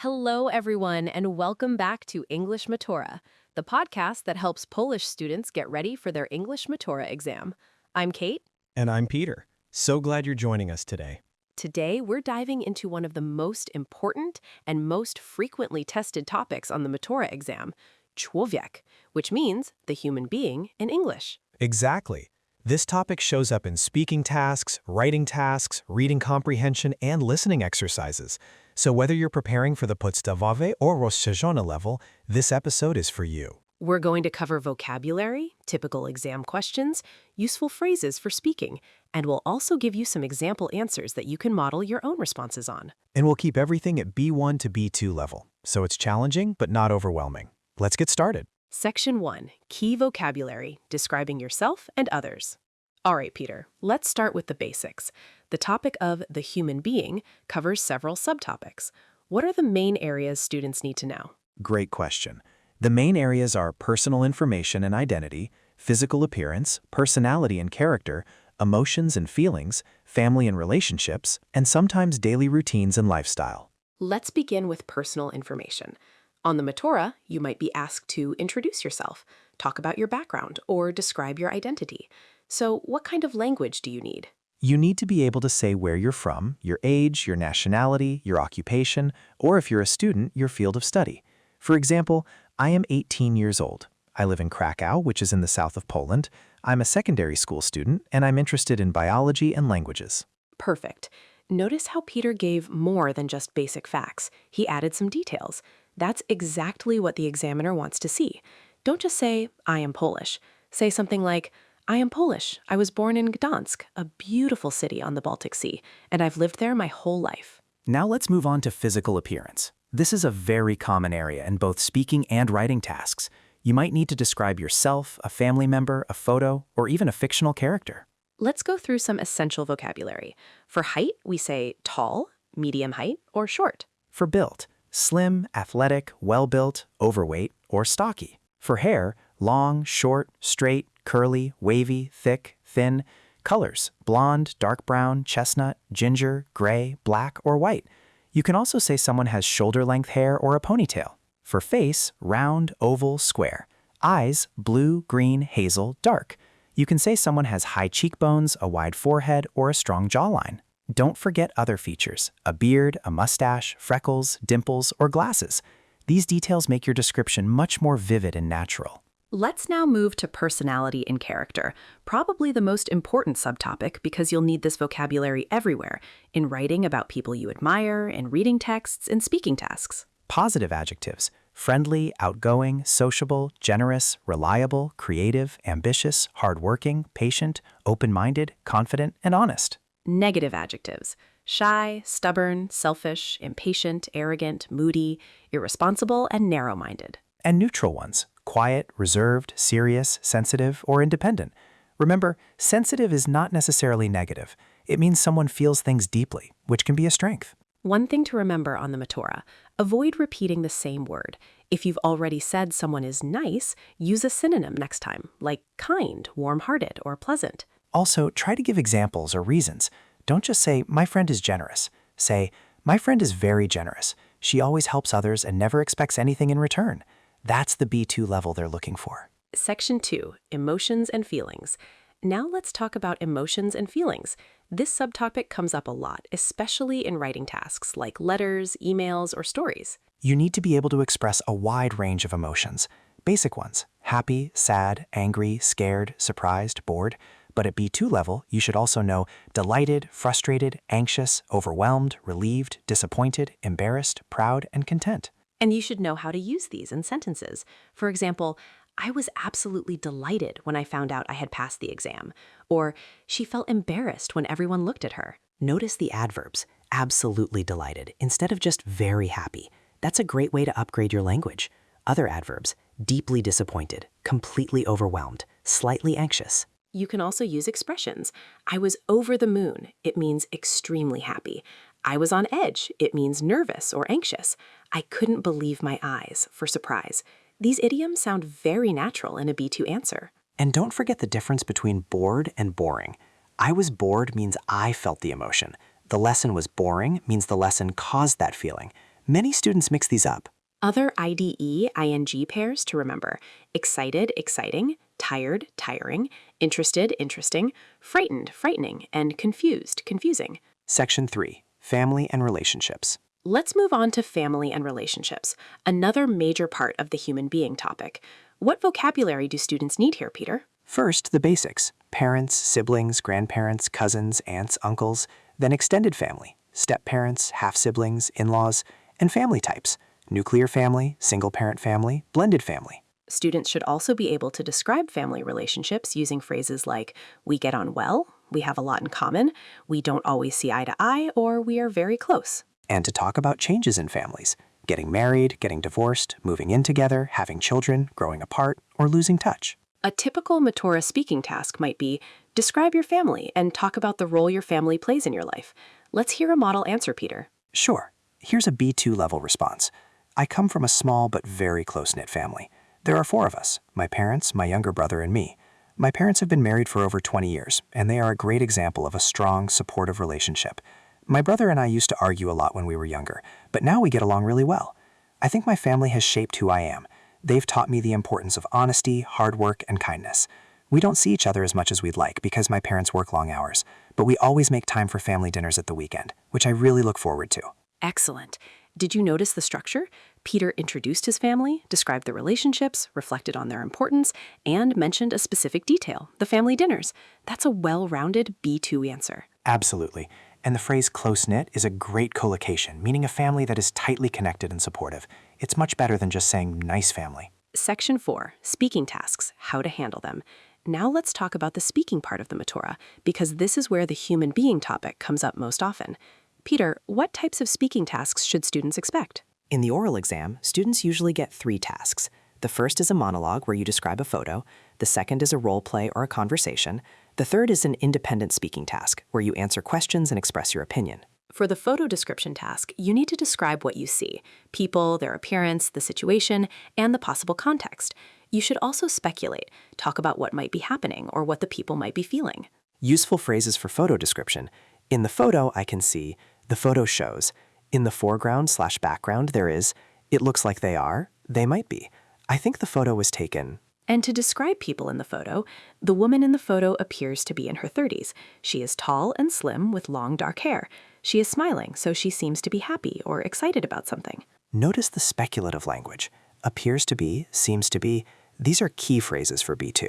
Hello, everyone, and welcome back to EnglishMatura, the podcast that helps Polish students get ready for their EnglishMatura exam. I'm Kate. And I'm Peter. So glad you're joining us today. Today, we're diving into one of the most important and most frequently tested topics on the Matura exam, człowiek, which means the human being in English. Exactly. This topic shows up in speaking tasks, writing tasks, reading comprehension, and listening exercises. So whether you're preparing for the podstawowy or rozszerzony level, this episode is for you. We're going to cover vocabulary, typical exam questions, useful phrases for speaking, and we'll also give you some example answers that you can model your own responses on. And we'll keep everything at B1 to B2 level, so it's challenging but not overwhelming. Let's get started. Section 1, Key Vocabulary, describing yourself and others. All right, Peter, let's start with the basics. The topic of the human being covers several subtopics. What are the main areas students need to know? Great question. The main areas are personal information and identity, physical appearance, personality and character, emotions and feelings, family and relationships, and sometimes daily routines and lifestyle. Let's begin with personal information. On the Matura, you might be asked to introduce yourself, talk about your background, or describe your identity. So what kind of language do you need? You need to be able to say where you're from, your age, your nationality, your occupation, or if you're a student, your field of study. For example, I am 18 years old. I live in Krakow, which is in the south of Poland. I'm a secondary school student, and I'm interested in biology and languages. Perfect. Notice how Peter gave more than just basic facts. He added some details. That's exactly what the examiner wants to see. Don't just say, I am Polish. Say something like, I am Polish. I was born in Gdansk, a beautiful city on the Baltic Sea, and I've lived there my whole life. Now let's move on to physical appearance. This is a very common area in both speaking and writing tasks. You might need to describe yourself, a family member, a photo, or even a fictional character. Let's go through some essential vocabulary. For height, we say tall, medium height, or short. For build, slim, athletic, well-built, overweight, or stocky. For hair, long, short, straight, curly, wavy, thick, thin. Colors, blonde, dark brown, chestnut, ginger, gray, black, or white. You can also say someone has shoulder-length hair or a ponytail. For face, round, oval, square. Eyes, blue, green, hazel, dark. You can say someone has high cheekbones, a wide forehead, or a strong jawline. Don't forget other features, a beard, a mustache, freckles, dimples, or glasses. These details make your description much more vivid and natural. Let's now move to personality and character, probably the most important subtopic because you'll need this vocabulary everywhere, in writing about people you admire, in reading texts, and speaking tasks. Positive adjectives: friendly, outgoing, sociable, generous, reliable, creative, ambitious, hardworking, patient, open-minded, confident, and honest. Negative adjectives: shy, stubborn, selfish, impatient, arrogant, moody, irresponsible, and narrow-minded. And neutral ones: quiet, reserved, serious, sensitive, or independent. Remember, sensitive is not necessarily negative. It means someone feels things deeply, which can be a strength. One thing to remember on the Matura: avoid repeating the same word. If you've already said someone is nice, use a synonym next time, like kind, warm-hearted, or pleasant. Also, try to give examples or reasons. Don't just say, my friend is generous. Say, my friend is very generous. She always helps others and never expects anything in return. That's the B2 level they're looking for. Section 2, Emotions and Feelings. Now let's talk about emotions and feelings. This subtopic comes up a lot, especially in writing tasks like letters, emails, or stories. You need to be able to express a wide range of emotions. Basic ones: happy, sad, angry, scared, surprised, bored. But at B2 level, you should also know delighted, frustrated, anxious, overwhelmed, relieved, disappointed, embarrassed, proud, and content. And you should know how to use these in sentences. For example, I was absolutely delighted when I found out I had passed the exam. Or, she felt embarrassed when everyone looked at her. Notice the adverbs, absolutely delighted, instead of just very happy. That's a great way to upgrade your language. Other adverbs, deeply disappointed, completely overwhelmed, slightly anxious. You can also use expressions. I was over the moon. It means extremely happy. I was on edge. It means nervous or anxious. I couldn't believe my eyes, for surprise. These idioms sound very natural in a B2 answer. And don't forget the difference between bored and boring. I was bored means I felt the emotion. The lesson was boring means the lesson caused that feeling. Many students mix these up. Other IDE-ING pairs to remember: excited, exciting, tired, tiring, interested, interesting, frightened, frightening, and confused, confusing. Section 3. Family and relationships. Let's move on to family and relationships, another major part of the human being topic. What vocabulary do students need here, Peter? First, the basics: parents, siblings, grandparents, cousins, aunts, uncles, then extended family, step-parents, half-siblings, in-laws, and family types: nuclear family, single-parent family, blended family. Students should also be able to describe family relationships using phrases like, we get on well, we have a lot in common, we don't always see eye to eye, or we are very close. And to talk about changes in families: getting married, getting divorced, moving in together, having children, growing apart, or losing touch. A typical Matura speaking task might be, describe your family and talk about the role your family plays in your life. Let's hear a model answer, Peter. Sure. Here's a B2 level response. I come from a small but very close-knit family. There are 4 of us: my parents, my younger brother, and me. My parents have been married for over 20 years, and they are a great example of a strong, supportive relationship. My brother and I used to argue a lot when we were younger, but now we get along really well. I think my family has shaped who I am. They've taught me the importance of honesty, hard work, and kindness. We don't see each other as much as we'd like because my parents work long hours, but we always make time for family dinners at the weekend, which I really look forward to. Excellent. Did you notice the structure? Peter introduced his family, described the relationships, reflected on their importance, and mentioned a specific detail: the family dinners. That's a well-rounded B2 answer. Absolutely. And the phrase close-knit is a great collocation, meaning a family that is tightly connected and supportive. It's much better than just saying nice family. Section 4, speaking tasks, how to handle them. Now let's talk about the speaking part of the Matura, because this is where the human being topic comes up most often. Peter, what types of speaking tasks should students expect? In the oral exam, students usually get 3 tasks. The first is a monologue where you describe a photo. The second is a role play or a conversation. The third is an independent speaking task where you answer questions and express your opinion. For the photo description task, you need to describe what you see: people, their appearance, the situation, and the possible context. You should also speculate, talk about what might be happening or what the people might be feeling. Useful phrases for photo description: in the photo I can see, the photo shows. In the foreground/background there is, it looks like they are, they might be. I think the photo was taken. And to describe people in the photo, the woman in the photo appears to be in her 30s. She is tall and slim with long dark hair. She is smiling, so she seems to be happy or excited about something. Notice the speculative language. Appears to be, seems to be. These are key phrases for B2.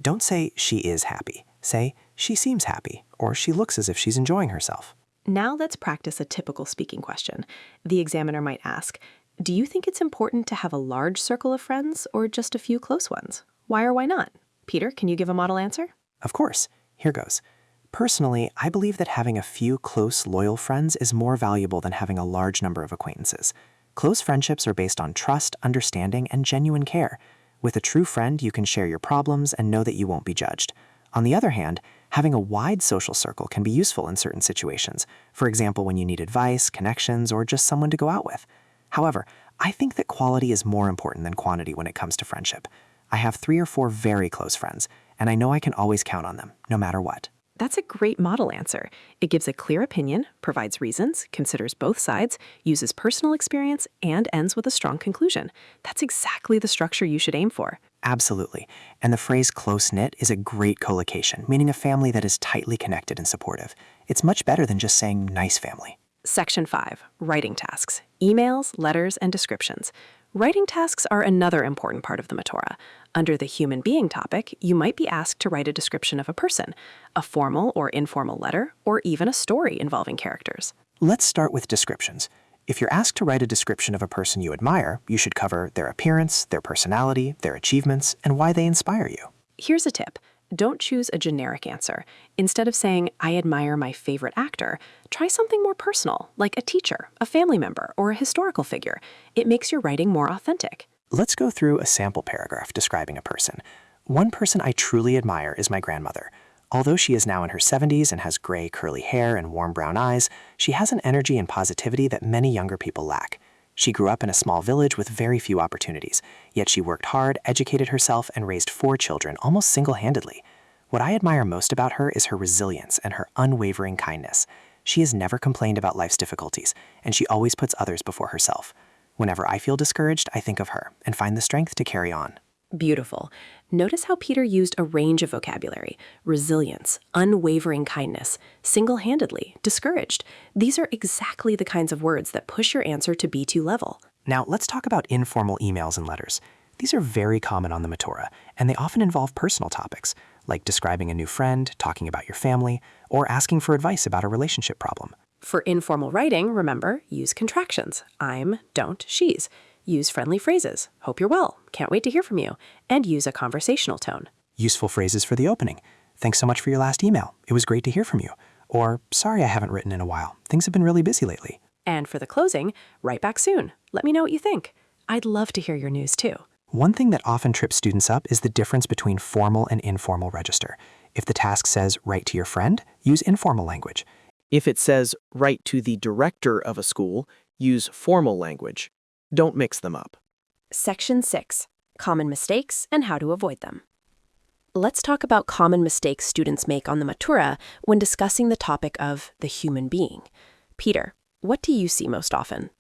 Don't say she is happy. Say she seems happy, or she looks as if she's enjoying herself. Now let's practice a typical speaking question. The examiner might ask, do you think it's important to have a large circle of friends or just a few close ones? Why or why not? Peter, can you give a model answer? Of course. Here goes. Personally, I believe that having a few close, loyal friends is more valuable than having a large number of acquaintances. Close friendships are based on trust, understanding, and genuine care. With a true friend, you can share your problems and know that you won't be judged. On the other hand, having a wide social circle can be useful in certain situations, for example when you need advice, connections, or just someone to go out with. However, I think that quality is more important than quantity when it comes to friendship. I have 3 or 4 very close friends, and I know I can always count on them, no matter what. That's a great model answer. It gives a clear opinion, provides reasons, considers both sides, uses personal experience, and ends with a strong conclusion. That's exactly the structure you should aim for. Absolutely. And the phrase close-knit is a great collocation, meaning a family that is tightly connected and supportive. It's much better than just saying nice family. Section 5, writing tasks, emails, letters, and descriptions. Writing tasks are another important part of the Matura. Under the human being topic, you might be asked to write a description of a person, a formal or informal letter, or even a story involving characters. Let's start with descriptions. If you're asked to write a description of a person you admire, you should cover their appearance, their personality, their achievements, and why they inspire you. Here's a tip. Don't choose a generic answer. Instead of saying, I admire my favorite actor, try something more personal, like a teacher, a family member, or a historical figure. It makes your writing more authentic. Let's go through a sample paragraph describing a person. One person I truly admire is my grandmother. Although she is now in her 70s and has gray curly hair and warm brown eyes, she has an energy and positivity that many younger people lack. She grew up in a small village with very few opportunities, yet she worked hard, educated herself, and raised 4 children almost single-handedly. What I admire most about her is her resilience and her unwavering kindness. She has never complained about life's difficulties, and she always puts others before herself. Whenever I feel discouraged, I think of her and find the strength to carry on. Beautiful. Notice how Peter used a range of vocabulary: resilience, unwavering kindness, single-handedly, discouraged. These are exactly the kinds of words that push your answer to B2 level. Now, let's talk about informal emails and letters. These are very common on the Matura, and they often involve personal topics, like describing a new friend, talking about your family, or asking for advice about a relationship problem. For informal writing, remember, use contractions. I'm, don't, she's. Use friendly phrases. Hope you're well. Can't wait to hear from you. And use a conversational tone. Useful phrases for the opening. Thanks so much for your last email. It was great to hear from you. Or, sorry I haven't written in a while. Things have been really busy lately. And for the closing, write back soon. Let me know what you think. I'd love to hear your news too. One thing that often trips students up is the difference between formal and informal register. If the task says write to your friend, use informal language. If it says write to the director of a school, use formal language. Don't mix them up. Section 6. Common mistakes and how to avoid them. Let's talk about common mistakes students make on the Matura when discussing the topic of the human being. Peter, what do you see most often?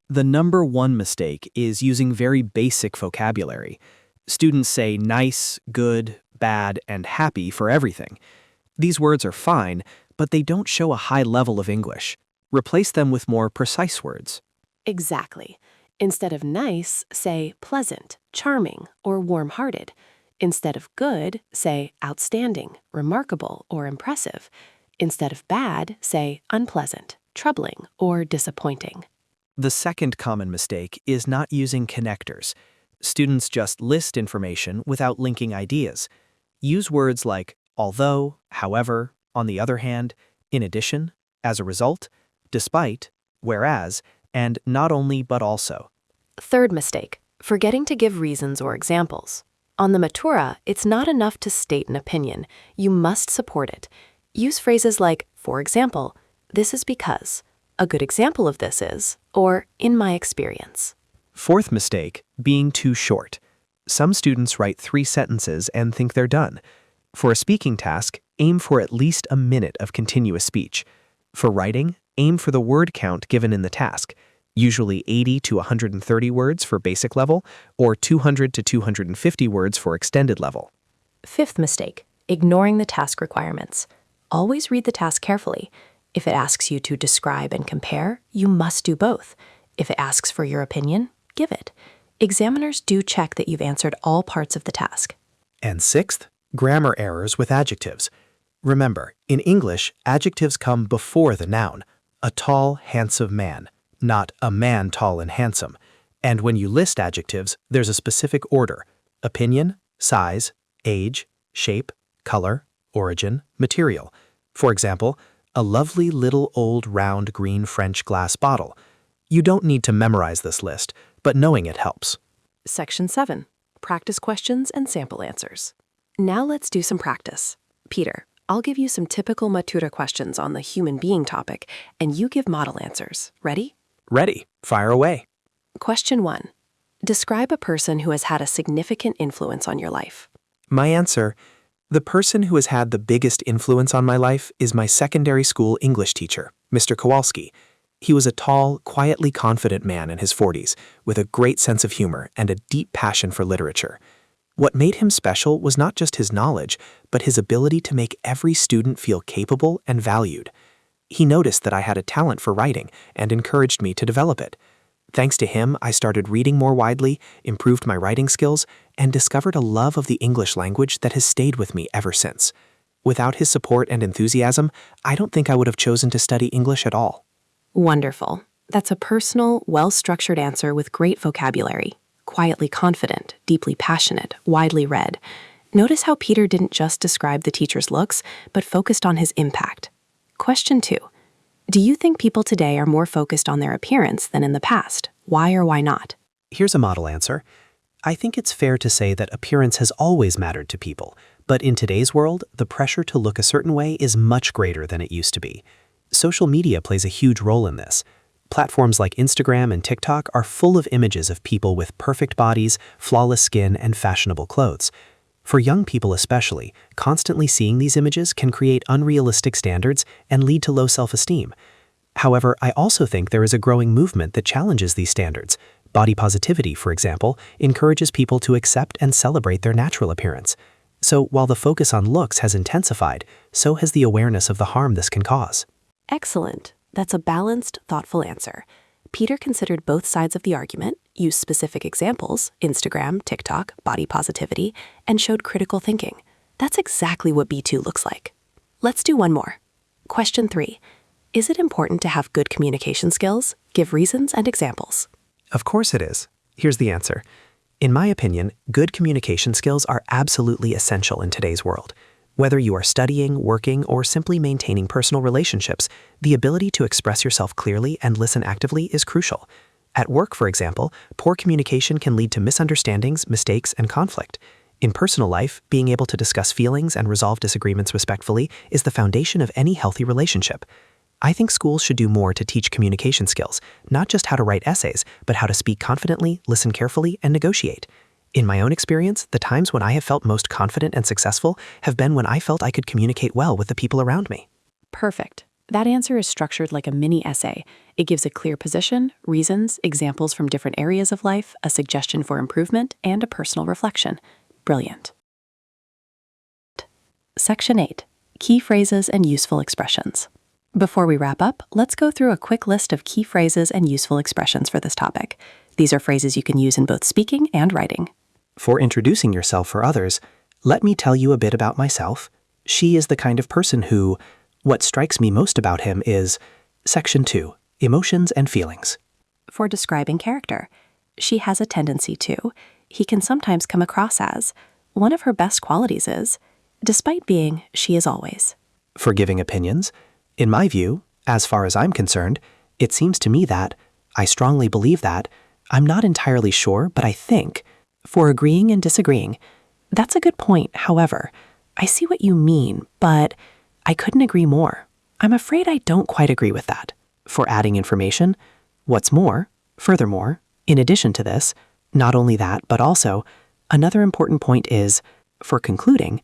The number one mistake is using very basic vocabulary. Students say nice, good, bad, and happy for everything. These words are fine, but they don't show a high level of English. Replace them with more precise words. Exactly. Instead of nice, say pleasant, charming, or warm-hearted. Instead of good, say outstanding, remarkable, or impressive. Instead of bad, say unpleasant, troubling, or disappointing. The second common mistake is not using connectors. Students just list information without linking ideas. Use words like although, however, on the other hand, in addition, as a result, despite, whereas, and not only but also. Third mistake, forgetting to give reasons or examples. On the Matura, it's not enough to state an opinion. You must support it. Use phrases like, for example, this is because. A good example of this is, or in my experience. Fourth mistake, being too short. Some students write 3 sentences and think they're done. For a speaking task, aim for at least a minute of continuous speech. For writing, aim for the word count given in the task, usually 80 to 130 words for basic level, or 200 to 250 words for extended level. Fifth mistake, ignoring the task requirements. Always read the task carefully. If it asks you to describe and compare, you must do both. If it asks for your opinion, give it. Examiners do check that you've answered all parts of the task. And sixth, grammar errors with adjectives. Remember, in English, adjectives come before the noun. A tall, handsome man, not a man tall and handsome. And when you list adjectives, there's a specific order: opinion, size, age, shape, color, origin, material. For example, a lovely little old round green French glass bottle. You don't need to memorize this list, but knowing it helps. Section 7. Practice questions and sample answers. Now let's do some practice. Peter, I'll give you some typical Matura questions on the human being topic, and you give model answers. Ready? Ready. Fire away. Question 1. Describe a person who has had a significant influence on your life. My answer: the person who has had the biggest influence on my life is my secondary school English teacher, Mr. Kowalski. He was a tall, quietly confident man in his 40s, with a great sense of humor and a deep passion for literature. What made him special was not just his knowledge, but his ability to make every student feel capable and valued. He noticed that I had a talent for writing and encouraged me to develop it. Thanks to him, I started reading more widely, improved my writing skills, and discovered a love of the English language that has stayed with me ever since. Without his support and enthusiasm, I don't think I would have chosen to study English at all. Wonderful. That's a personal, well-structured answer with great vocabulary. Quietly confident, deeply passionate, widely read. Notice how Peter didn't just describe the teacher's looks, but focused on his impact. Question 2. Do you think people today are more focused on their appearance than in the past? Why or why not? Here's a model answer. I think it's fair to say that appearance has always mattered to people, but in today's world, the pressure to look a certain way is much greater than it used to be. Social media plays a huge role in this. Platforms like Instagram and TikTok are full of images of people with perfect bodies, flawless skin, and fashionable clothes. For young people especially, constantly seeing these images can create unrealistic standards and lead to low self-esteem. However, I also think there is a growing movement that challenges these standards. Body positivity, for example, encourages people to accept and celebrate their natural appearance. So while the focus on looks has intensified, so has the awareness of the harm this can cause. Excellent. That's a balanced, thoughtful answer. Peter considered both sides of the argument, used specific examples, Instagram, TikTok, body positivity, and showed critical thinking. That's exactly what B2 looks like. Let's do one more. Question 3. Is it important to have good communication skills? Give reasons and examples. Of course it is. Here's the answer. In my opinion, good communication skills are absolutely essential in today's world. Whether you are studying, working, or simply maintaining personal relationships, the ability to express yourself clearly and listen actively is crucial. At work, for example, poor communication can lead to misunderstandings, mistakes, and conflict. In personal life, being able to discuss feelings and resolve disagreements respectfully is the foundation of any healthy relationship. I think schools should do more to teach communication skills, not just how to write essays, but how to speak confidently, listen carefully, and negotiate. In my own experience, the times when I have felt most confident and successful have been when I felt I could communicate well with the people around me. Perfect. That answer is structured like a mini essay. It gives a clear position, reasons, examples from different areas of life, a suggestion for improvement, and a personal reflection. Brilliant. Section 8. Key phrases and useful expressions. Before we wrap up, let's go through a quick list of key phrases and useful expressions for this topic. These are phrases you can use in both speaking and writing. For introducing yourself for others, let me tell you a bit about myself. She is the kind of person who, what strikes me most about him is, Section 2, emotions and feelings. For describing character, she has a tendency to, he can sometimes come across as, one of her best qualities is, despite being, she is always. For giving opinions, in my view, as far as I'm concerned, it seems to me that, I strongly believe that, I'm not entirely sure, but I think. For agreeing and disagreeing, that's a good point. However, I see what you mean, but I couldn't agree more. I'm afraid I don't quite agree with that. For adding information, what's more, furthermore, in addition to this, not only that, but also, another important point is, for concluding,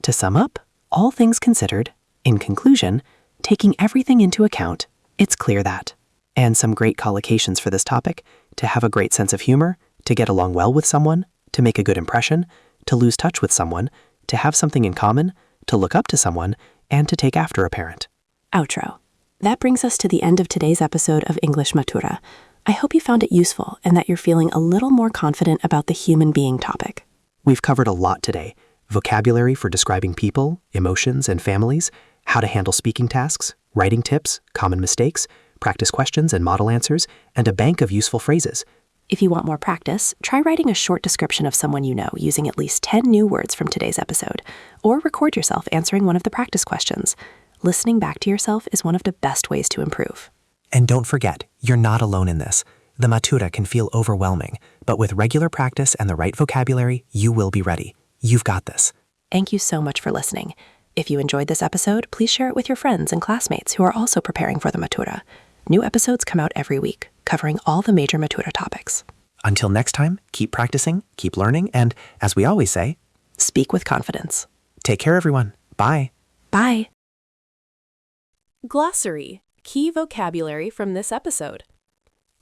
to sum up, all things considered, in conclusion, taking everything into account, it's clear that. And some great collocations for this topic: to have a great sense of humor, to get along well with someone, to make a good impression, to lose touch with someone, to have something in common, to look up to someone, and to take after a parent. Outro. That brings us to the end of today's episode of English Matura. I hope you found it useful and that you're feeling a little more confident about the human being topic. We've covered a lot today. Vocabulary for describing people, emotions, and families, how to handle speaking tasks, writing tips, common mistakes, practice questions and model answers, and a bank of useful phrases. If you want more practice, try writing a short description of someone you know using at least 10 new words from today's episode, or record yourself answering one of the practice questions. Listening back to yourself is one of the best ways to improve. And don't forget, you're not alone in this. The Matura can feel overwhelming, but with regular practice and the right vocabulary, you will be ready. You've got this. Thank you so much for listening. If you enjoyed this episode, please share it with your friends and classmates who are also preparing for the Matura. New episodes come out every week, covering all the major Matura topics. Until next time, keep practicing, keep learning, and, as we always say, speak with confidence. Take care, everyone. Bye. Bye. Glossary. Key vocabulary from this episode.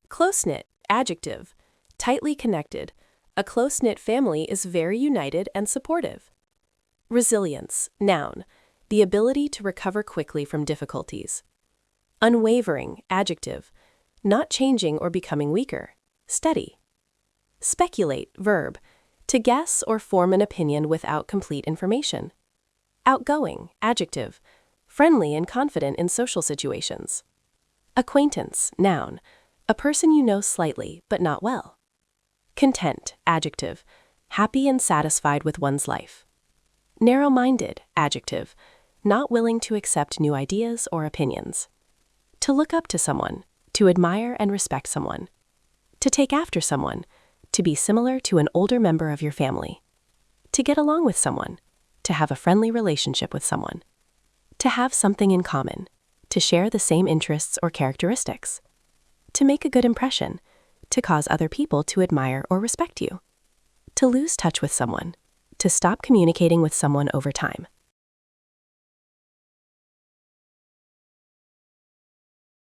Close-knit, adjective. Tightly connected. A close-knit family is very united and supportive. Resilience, noun. The ability to recover quickly from difficulties. Unwavering, adjective. Not changing or becoming weaker. Steady. Speculate, verb. To guess or form an opinion without complete information. Outgoing, adjective. Friendly and confident in social situations. Acquaintance, noun. A person you know slightly, but not well. Content, adjective. Happy and satisfied with one's life. Narrow-minded, adjective. Not willing to accept new ideas or opinions. To look up to someone. To admire and respect someone. To take after someone. To be similar to an older member of your family. To get along with someone. To have a friendly relationship with someone. To have something in common. To share the same interests or characteristics. To make a good impression. To cause other people to admire or respect you. To lose touch with someone. to stop communicating with someone over time.